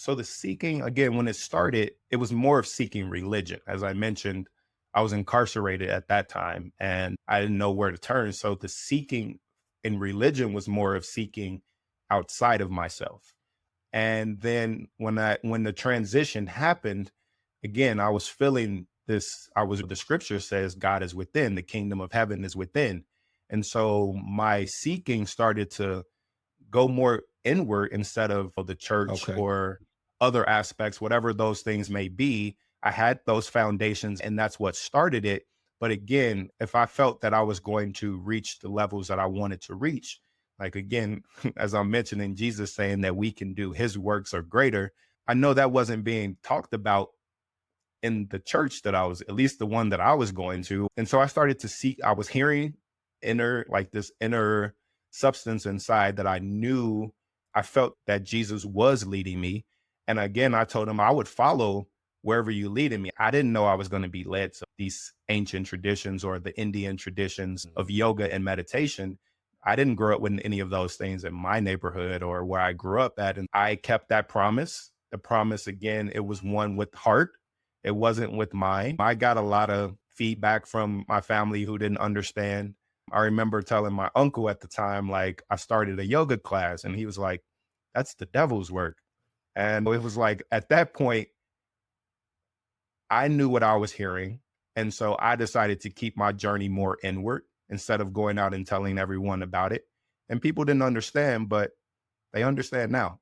So the seeking, again, when it started, it was more of seeking religion. As I mentioned, I was incarcerated at that time and I didn't know where to turn. So the seeking in religion was more of seeking outside of myself. And then when the transition happened, again, I was feeling this, I was the scripture says God is within, the kingdom of heaven is within. And so my seeking started to go more inward instead of the church Okay. or other aspects, whatever those things may be. I had those foundations and that's what started it. But again, if I felt that I was going to reach the levels that I wanted to reach, like again, as I'm mentioning, Jesus saying that we can do his works or greater, I know that wasn't being talked about in the church that I was, at least the one that I was going to. And so I started to seek, I was hearing like this inner substance inside that I knew I felt that Jesus was leading me. And again, I told him I would follow wherever you leading me. I didn't know I was going to be led to these ancient traditions or the Indian traditions of yoga and meditation. I didn't grow up with any of those things in my neighborhood or where I grew up at. And I kept that promise. The promise, again, it was one with heart, it wasn't with mine. I got a lot of feedback from my family who didn't understand. I remember telling my uncle at the time, like, I started a yoga class, and he was like, that's the devil's work. And it was like, at that point, I knew what I was hearing. And so I decided to keep my journey more inward instead of going out and telling everyone about it. And people didn't understand, but they understand now.